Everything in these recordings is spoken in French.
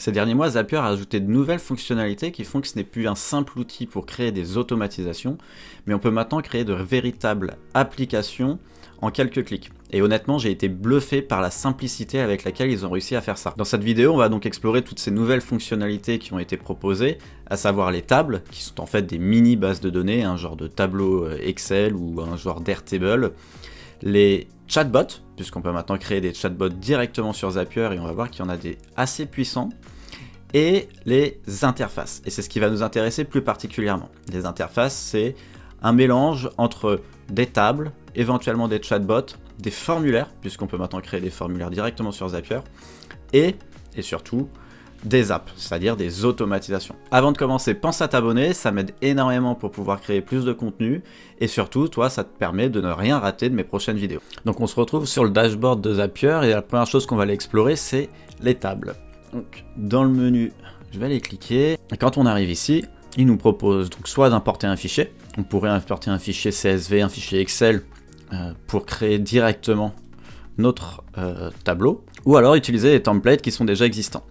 Ces derniers mois, Zapier a ajouté de nouvelles fonctionnalités qui font que ce n'est plus un simple outil pour créer des automatisations, mais on peut maintenant créer de véritables applications en quelques clics. Et honnêtement, j'ai été bluffé par la simplicité avec laquelle ils ont réussi à faire ça. Dans cette vidéo, on va donc explorer toutes ces nouvelles fonctionnalités qui ont été proposées, à savoir les tables, qui sont en fait des mini bases de données, un genre de tableau Excel ou un genre d'Airtable, les chatbots, puisqu'on peut maintenant créer des chatbots directement sur Zapier, et on va voir qu'il y en a des assez puissants, et les interfaces. Et c'est ce qui va nous intéresser plus particulièrement. Les interfaces, c'est un mélange entre des tables, éventuellement des chatbots, des formulaires, puisqu'on peut maintenant créer des formulaires directement sur Zapier, et surtout des apps, c'est-à-dire des automatisations. Avant de commencer, pense à t'abonner, ça m'aide énormément pour pouvoir créer plus de contenu, et surtout, toi, ça te permet de ne rien rater de mes prochaines vidéos. Donc on se retrouve sur le dashboard de Zapier, et la première chose qu'on va aller explorer, c'est les tables. Donc dans le menu, je vais aller cliquer, et quand on arrive ici, il nous propose donc soit d'importer un fichier, on pourrait importer un fichier CSV, un fichier Excel, pour créer directement notre tableau, ou alors utiliser les templates qui sont déjà existants.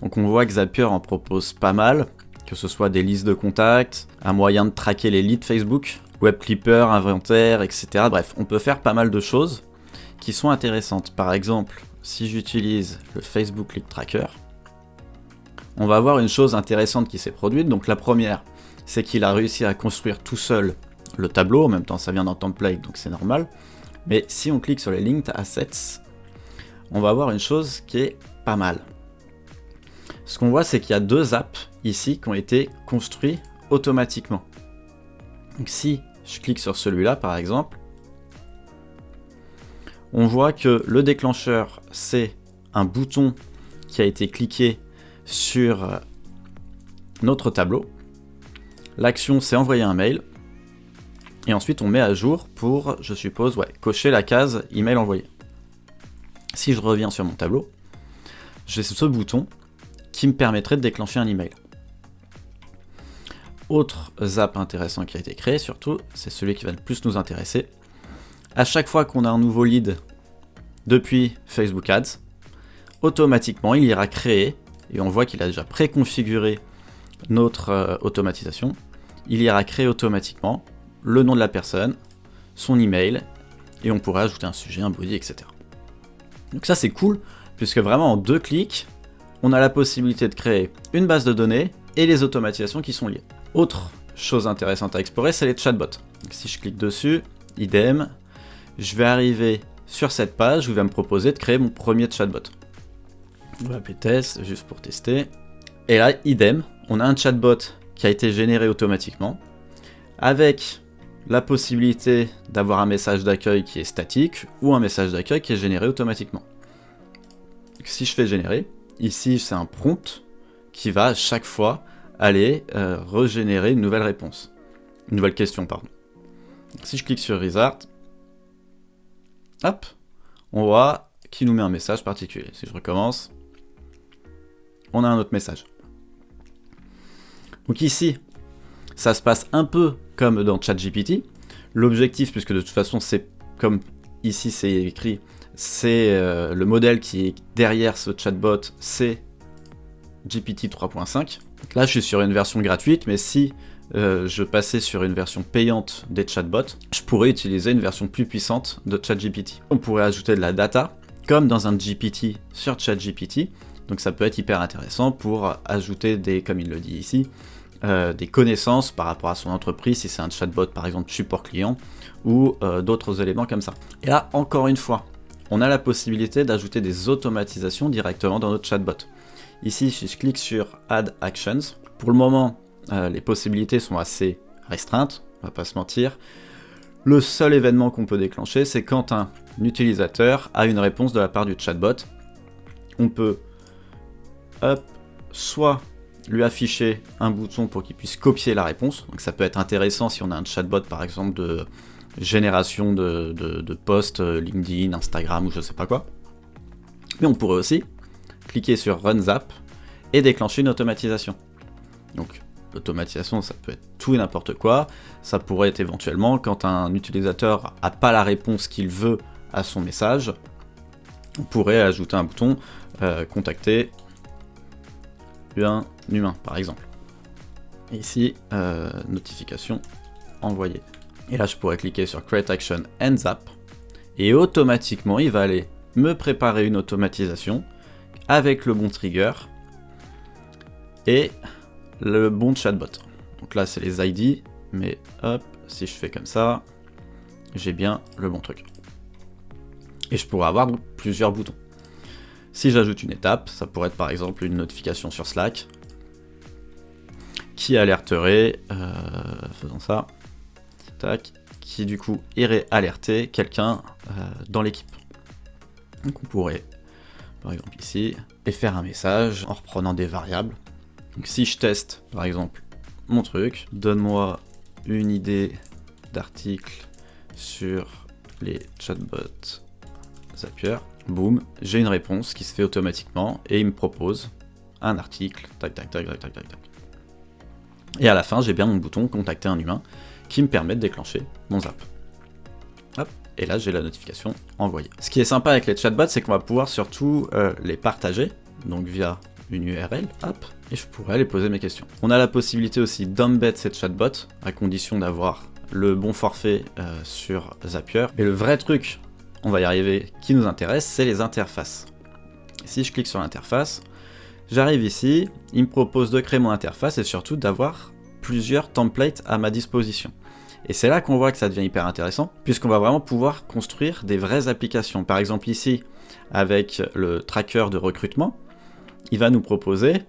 Donc on voit que Zapier en propose pas mal, que ce soit des listes de contacts, un moyen de traquer les leads Facebook, web clipper, inventaire, etc. Bref, on peut faire pas mal de choses qui sont intéressantes. Par exemple, si j'utilise le Facebook Lead Tracker, on va avoir une chose intéressante qui s'est produite. Donc la première, c'est qu'il a réussi à construire tout seul le tableau, en même temps ça vient d'un template, donc c'est normal. Mais si on clique sur les Linked Assets, on va avoir une chose qui est pas mal. Ce qu'on voit, c'est qu'il y a deux apps ici qui ont été construits automatiquement. Donc si je clique sur celui-là par exemple, on voit que le déclencheur, c'est un bouton qui a été cliqué sur notre tableau. L'action, c'est envoyer un mail. Et ensuite, on met à jour pour, je suppose, cocher la case email envoyé. Si je reviens sur mon tableau, j'ai ce bouton qui me permettrait de déclencher un email. Autre zap intéressant qui a été créé, surtout, c'est celui qui va le plus nous intéresser. À chaque fois qu'on a un nouveau lead depuis Facebook Ads, automatiquement, il ira créer, et on voit qu'il a déjà préconfiguré notre automatisation, il ira créer automatiquement le nom de la personne, son email, et on pourrait ajouter un sujet, un body, etc. Donc ça c'est cool, puisque vraiment en 2 clics, on a la possibilité de créer une base de données et les automatisations qui sont liées. Autre chose intéressante à explorer, c'est les chatbots. Donc si je clique dessus, idem, je vais arriver sur cette page où il va me proposer de créer mon premier chatbot. On va appeler test, juste pour tester. Et là, idem, on a un chatbot qui a été généré automatiquement, avec la possibilité d'avoir un message d'accueil qui est statique, ou un message d'accueil qui est généré automatiquement. Donc, si je fais générer, ici c'est un prompt qui va à chaque fois aller régénérer une nouvelle réponse. Une nouvelle question, pardon. Donc, si je clique sur Result, hop, on voit qu'il nous met un message particulier. Si je recommence, on a un autre message. Donc ici, ça se passe un peu comme dans ChatGPT. L'objectif, puisque de toute façon, c'est comme ici c'est écrit, c'est le modèle qui est derrière ce chatbot, c'est GPT 3.5. Là, je suis sur une version gratuite, mais si je passais sur une version payante des chatbots, je pourrais utiliser une version plus puissante de ChatGPT. On pourrait ajouter de la data, comme dans un GPT sur ChatGPT. Donc ça peut être hyper intéressant pour ajouter comme il le dit ici, des connaissances par rapport à son entreprise, si c'est un chatbot par exemple support client, ou d'autres éléments comme ça. Et là, encore une fois, on a la possibilité d'ajouter des automatisations directement dans notre chatbot. Ici, si je clique sur Add Actions, pour le moment, les possibilités sont assez restreintes, on va pas se mentir. Le seul événement qu'on peut déclencher, c'est quand un utilisateur a une réponse de la part du chatbot. On peut soit lui afficher un bouton pour qu'il puisse copier la réponse, donc ça peut être intéressant si on a un chatbot par exemple de génération de posts LinkedIn, Instagram ou je sais pas quoi. Mais on pourrait aussi cliquer sur Run Zap et déclencher une automatisation. Donc l'automatisation, ça peut être tout et n'importe quoi. Ça pourrait être éventuellement quand un utilisateur n'a pas la réponse qu'il veut à son message, on pourrait ajouter un bouton contacter un humain, par exemple. Et ici, notification envoyée. Et là, je pourrais cliquer sur Create Action and Zap, et automatiquement, il va aller me préparer une automatisation avec le bon trigger et le bon chatbot. Donc là, c'est les ID, mais hop, si je fais comme ça, j'ai bien le bon truc. Et je pourrais avoir plusieurs boutons. Si j'ajoute une étape, ça pourrait être par exemple une notification sur Slack qui alerterait, faisons ça, tac, qui du coup irait alerter quelqu'un dans l'équipe. Donc on pourrait, par exemple ici, et faire un message en reprenant des variables. Donc si je teste, par exemple, mon truc, donne-moi une idée d'article sur les chatbots Zapier, boum, j'ai une réponse qui se fait automatiquement et il me propose un article, tac tac tac tac tac tac tac. Et à la fin, j'ai bien mon bouton contacter un humain qui me permet de déclencher mon Zap. Hop, et là j'ai la notification envoyée. Ce qui est sympa avec les chatbots, c'est qu'on va pouvoir surtout les partager, donc via une URL, hop, et je pourrais aller poser mes questions. On a la possibilité aussi d'embed ces chatbots, à condition d'avoir le bon forfait sur Zapier. Et le vrai truc, on va y arriver, qui nous intéresse, c'est les interfaces. Si je clique sur l'interface, j'arrive ici, il me propose de créer mon interface et surtout d'avoir plusieurs templates à ma disposition. Et c'est là qu'on voit que ça devient hyper intéressant, puisqu'on va vraiment pouvoir construire des vraies applications. Par exemple ici, avec le tracker de recrutement, il va nous proposer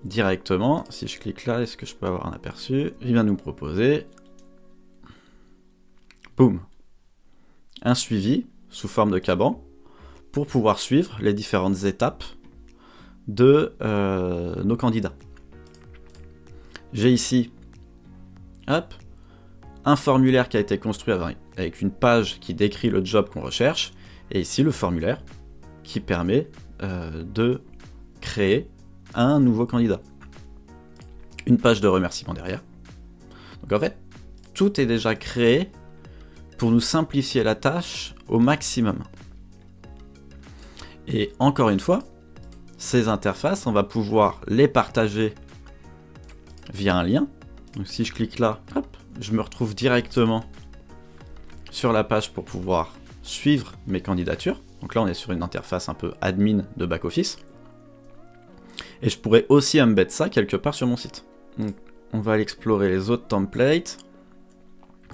directement, si je clique là, est-ce que je peux avoir un aperçu? Il va nous proposer, boum, un suivi sous forme de Kanban pour pouvoir suivre les différentes étapes de nos candidats. J'ai ici, hop, un formulaire qui a été construit avec une page qui décrit le job qu'on recherche, et ici le formulaire qui permet de créer un nouveau candidat. Une page de remerciement derrière. Donc en fait, tout est déjà créé pour nous simplifier la tâche au maximum. Et encore une fois, ces interfaces, on va pouvoir les partager via un lien. Donc si je clique là, hop, je me retrouve directement sur la page pour pouvoir suivre mes candidatures. Donc là, on est sur une interface un peu admin de back-office. Et je pourrais aussi embed ça quelque part sur mon site. Donc on va aller explorer les autres templates.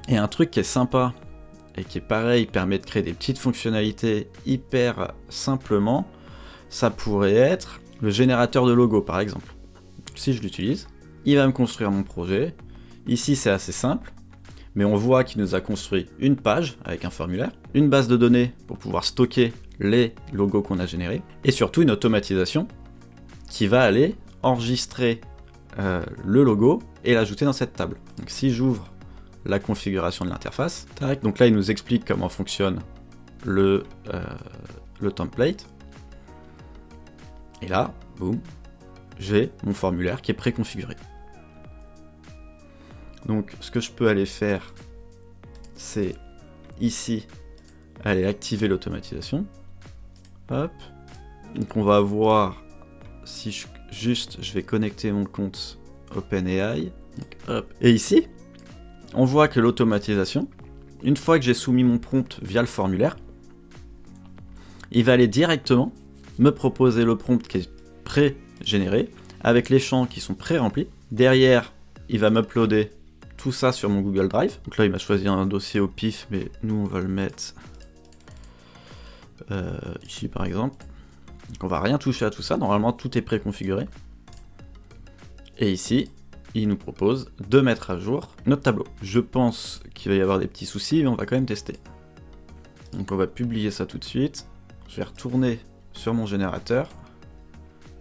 Et un truc qui est sympa et qui est pareil, permet de créer des petites fonctionnalités hyper simplement, ça pourrait être le générateur de logo par exemple. Si je l'utilise, il va me construire mon projet. Ici c'est assez simple, mais on voit qu'il nous a construit une page avec un formulaire, une base de données pour pouvoir stocker les logos qu'on a générés, et surtout une automatisation qui va aller enregistrer le logo et l'ajouter dans cette table. Donc si j'ouvre la configuration de l'interface, donc là il nous explique comment fonctionne le template, et là, boum, j'ai mon formulaire qui est préconfiguré. Donc ce que je peux aller faire, c'est ici, aller activer l'automatisation. Hop. Donc on va voir si je vais connecter mon compte OpenAI. Donc, hop. Et ici, on voit que l'automatisation, une fois que j'ai soumis mon prompt via le formulaire, il va aller directement me proposer le prompt qui est pré-généré, avec les champs qui sont pré-remplis. Derrière, il va m'uploader tout ça sur mon Google Drive. Donc là, il m'a choisi un dossier au pif, mais nous, on va le mettre ici, par exemple. Donc on va rien toucher à tout ça. Normalement, tout est préconfiguré. Et ici, il nous propose de mettre à jour notre tableau. Je pense qu'il va y avoir des petits soucis, mais on va quand même tester. Donc on va publier ça tout de suite. Je vais retourner sur mon générateur.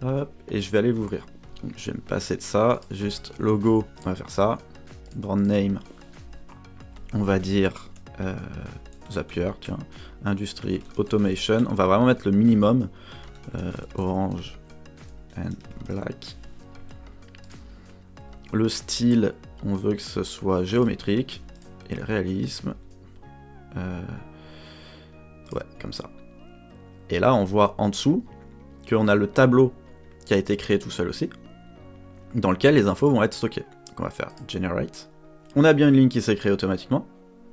Hop, et je vais aller l'ouvrir. Donc je vais me passer de ça. Juste logo, on va faire ça. Brand name, on va dire Zapier, tiens. Industrie, automation. On va vraiment mettre le minimum. Orange and black. Le style, on veut que ce soit géométrique. Et le réalisme, ouais, comme ça. Et là, on voit en dessous qu'on a le tableau qui a été créé tout seul aussi. dans lequel les infos vont être stockées. Donc on va faire generate. On a bien une ligne qui s'est créée automatiquement,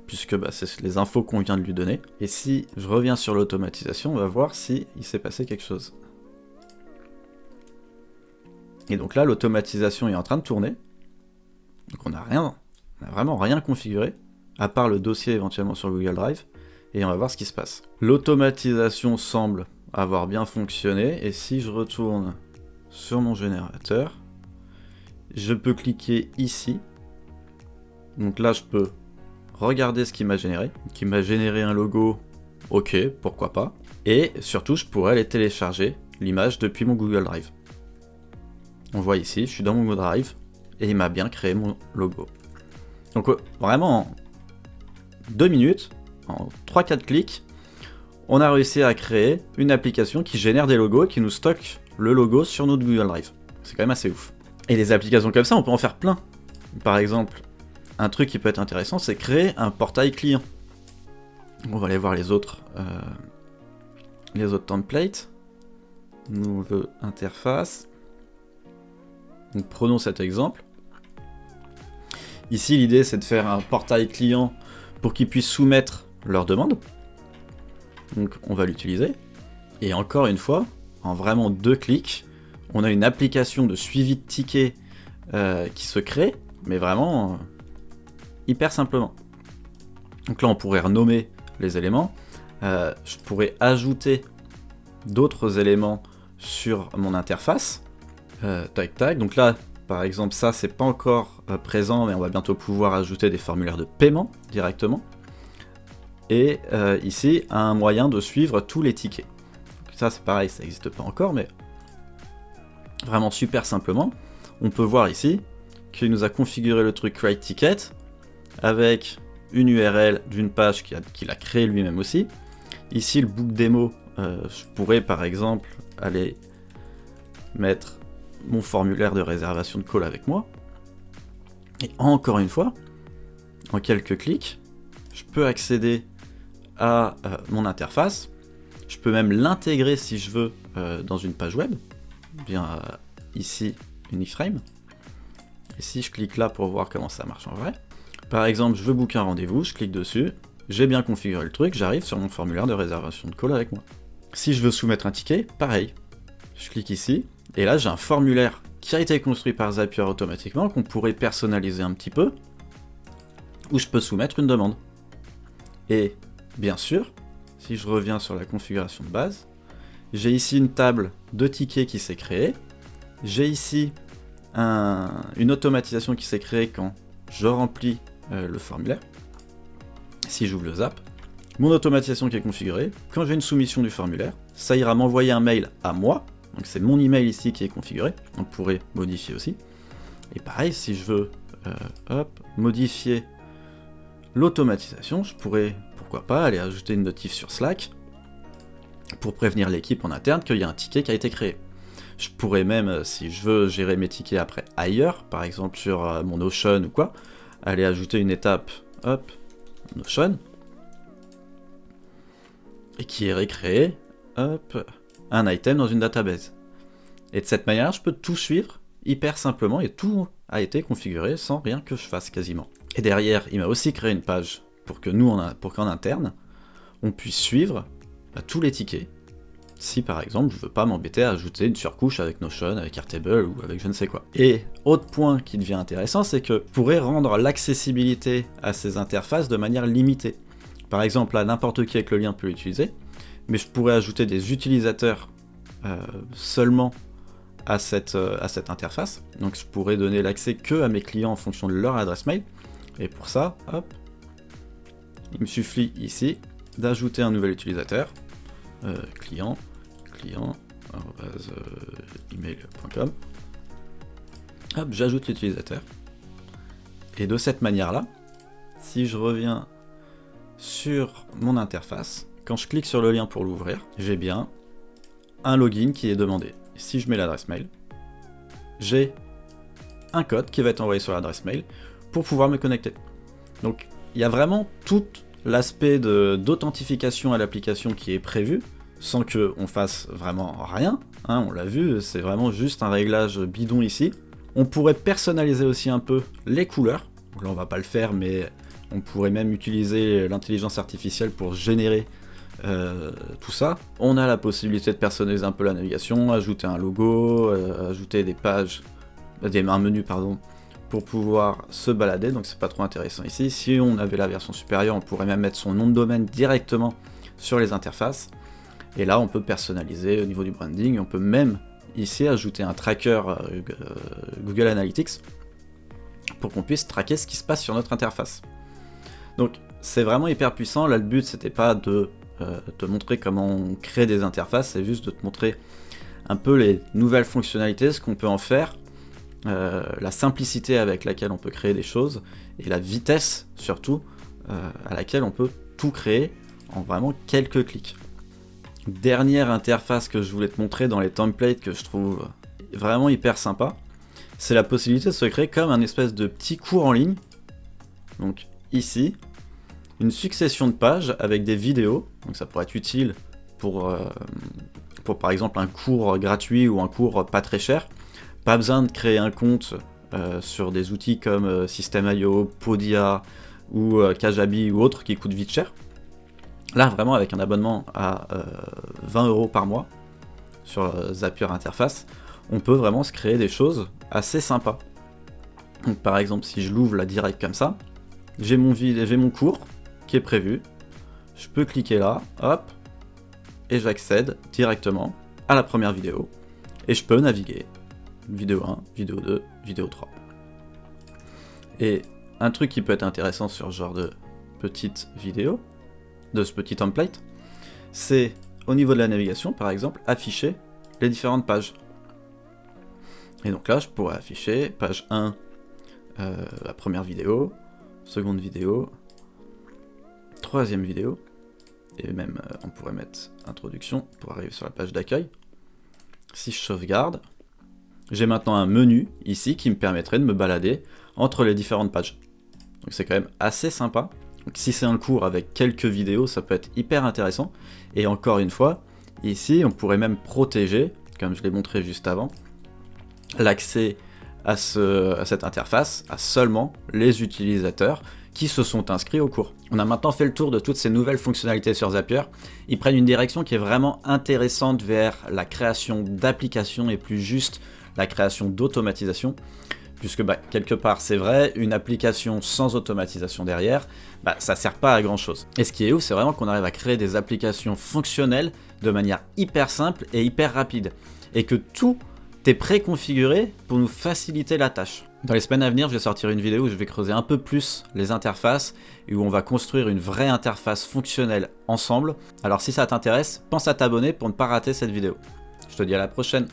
puisque c'est les infos qu'on vient de lui donner. Et si je reviens sur l'automatisation, on va voir si il s'est passé quelque chose. Et donc là, l'automatisation est en train de tourner. Donc on n'a vraiment rien configuré, à part le dossier éventuellement sur Google Drive, et on va voir ce qui se passe. L'automatisation semble avoir bien fonctionné, et si je retourne sur mon générateur, je peux cliquer ici. Donc là, je peux regarder ce qu'il m'a généré. Qui m'a généré un logo, ok, pourquoi pas. Et surtout, je pourrais aller télécharger l'image depuis mon Google Drive. On voit ici, je suis dans mon Google Drive, et il m'a bien créé mon logo. Donc vraiment, en 2 minutes, en 3-4 clics, on a réussi à créer une application qui génère des logos et qui nous stocke le logo sur notre Google Drive. C'est quand même assez ouf. Et les applications comme ça, on peut en faire plein. Par exemple, un truc qui peut être intéressant, c'est créer un portail client. On va aller voir les autres templates. Nouvelle interface. Donc prenons cet exemple. Ici, l'idée, c'est de faire un portail client pour qu'ils puissent soumettre leurs demandes. Donc on va l'utiliser. Et encore une fois, en vraiment 2 clics, on a une application de suivi de tickets qui se crée, mais vraiment hyper simplement. Donc là, on pourrait renommer les éléments. Je pourrais ajouter d'autres éléments sur mon interface. Tac. Donc là, par exemple, ça, c'est pas encore présent, mais on va bientôt pouvoir ajouter des formulaires de paiement directement. Et ici, un moyen de suivre tous les tickets. Donc ça, c'est pareil, ça n'existe pas encore, mais vraiment super simplement. On peut voir ici qu'il nous a configuré le truc Create Ticket avec une URL d'une page qu'il a créée lui-même aussi. Ici, le book démo, je pourrais par exemple aller mettre mon formulaire de réservation de call avec moi. Et encore une fois, en quelques clics, je peux accéder à mon interface. Je peux même l'intégrer si je veux dans une page web. Bien ici, une iframe. Et si je clique là pour voir comment ça marche en vrai. Par exemple, je veux booker un rendez-vous, je clique dessus, j'ai bien configuré le truc, j'arrive sur mon formulaire de réservation de call avec moi. Si je veux soumettre un ticket, pareil. Je clique ici, et là j'ai un formulaire qui a été construit par Zapier automatiquement, qu'on pourrait personnaliser un petit peu, où je peux soumettre une demande. Et bien sûr, si je reviens sur la configuration de base, j'ai ici une table de tickets qui s'est créée, j'ai ici une automatisation qui s'est créée quand je remplis le formulaire. Si j'ouvre le Zap, mon automatisation qui est configurée, quand j'ai une soumission du formulaire, ça ira m'envoyer un mail à moi, donc c'est mon email ici qui est configuré, on pourrait modifier aussi. Et pareil, si je veux modifier l'automatisation, je pourrais, pourquoi pas, aller ajouter une notif sur Slack pour prévenir l'équipe en interne qu'il y a un ticket qui a été créé. Je pourrais même, si je veux gérer mes tickets après ailleurs, par exemple sur mon Notion ou quoi, aller ajouter une étape, Notion, et qui irait créer, un item dans une database. Et de cette manière, je peux tout suivre hyper simplement, et tout a été configuré sans rien que je fasse quasiment. Et derrière, il m'a aussi créé une page pour que nous, pour qu'en interne, on puisse suivre tous les tickets. Si par exemple, je veux pas m'embêter à ajouter une surcouche avec Notion, avec Airtable ou avec je ne sais quoi. Et autre point qui devient intéressant, c'est que je pourrais rendre l'accessibilité à ces interfaces de manière limitée. Par exemple, là, n'importe qui avec le lien peut l'utiliser, mais je pourrais ajouter des utilisateurs seulement à cette interface. Donc je pourrais donner l'accès que à mes clients en fonction de leur adresse mail. Et pour ça, il me suffit ici d'ajouter un nouvel utilisateur, client, email.com. J'ajoute l'utilisateur. Et de cette manière-là, si je reviens sur mon interface, quand je clique sur le lien pour l'ouvrir, j'ai bien un login qui est demandé. Si je mets l'adresse mail, j'ai un code qui va être envoyé sur l'adresse mail pour pouvoir me connecter. Donc il y a vraiment tout l'aspect d'authentification à l'application qui est prévu, sans qu'on fasse vraiment rien, on l'a vu, c'est vraiment juste un réglage bidon ici, On pourrait personnaliser aussi un peu les couleurs. Donc là on va pas le faire, mais on pourrait même utiliser l'intelligence artificielle pour générer tout ça. On a la possibilité de personnaliser un peu la navigation, ajouter un logo, ajouter des pages, un menu pardon, pour pouvoir se balader, donc c'est pas trop intéressant ici. Si on avait la version supérieure, on pourrait même mettre son nom de domaine directement sur les interfaces. Et là on peut personnaliser au niveau du branding, on peut même ici ajouter un tracker Google Analytics pour qu'on puisse traquer ce qui se passe sur notre interface. Donc c'est vraiment hyper puissant. Là le but c'était pas de te montrer comment on crée des interfaces, c'est juste de te montrer un peu les nouvelles fonctionnalités, ce qu'on peut en faire, la simplicité avec laquelle on peut créer des choses, et la vitesse surtout à laquelle on peut tout créer en vraiment quelques clics. Dernière interface que je voulais te montrer dans les templates que je trouve vraiment hyper sympa, c'est la possibilité de se créer comme un espèce de petit cours en ligne. Donc ici, une succession de pages avec des vidéos, donc ça pourrait être utile pour par exemple un cours gratuit ou un cours pas très cher. Pas besoin de créer un compte sur des outils comme System.io, Podia ou Kajabi ou autres qui coûtent vite cher. Là vraiment avec un abonnement à 20 € par mois sur Zapier Interface, on peut vraiment se créer des choses assez sympas. Donc par exemple si je l'ouvre là direct comme ça, j'ai mon cours qui est prévu, je peux cliquer là, hop, et j'accède directement à la première vidéo, et je peux naviguer, vidéo 1, vidéo 2, vidéo 3. Et un truc qui peut être intéressant sur ce genre de petite vidéo, de ce petit template, c'est au niveau de la navigation, par exemple, afficher les différentes pages. Et donc là, je pourrais afficher page 1, la première vidéo, seconde vidéo, troisième vidéo, et même on pourrait mettre introduction pour arriver sur la page d'accueil. Si je sauvegarde, j'ai maintenant un menu ici qui me permettrait de me balader entre les différentes pages. Donc c'est quand même assez sympa. Donc si c'est un cours avec quelques vidéos, ça peut être hyper intéressant. Et encore une fois, ici on pourrait même protéger, comme je l'ai montré juste avant, l'accès à cette interface à seulement les utilisateurs qui se sont inscrits au cours. On a maintenant fait le tour de toutes ces nouvelles fonctionnalités sur Zapier. Ils prennent une direction qui est vraiment intéressante vers la création d'applications et plus juste la création d'automatisation. Puisque quelque part c'est vrai, une application sans automatisation derrière, ça sert pas à grand chose. Et ce qui est ouf, c'est vraiment qu'on arrive à créer des applications fonctionnelles de manière hyper simple et hyper rapide. Et que tout est préconfiguré pour nous faciliter la tâche. Dans les semaines à venir, je vais sortir une vidéo où je vais creuser un peu plus les interfaces et où on va construire une vraie interface fonctionnelle ensemble. Alors si ça t'intéresse, pense à t'abonner pour ne pas rater cette vidéo. Je te dis à la prochaine.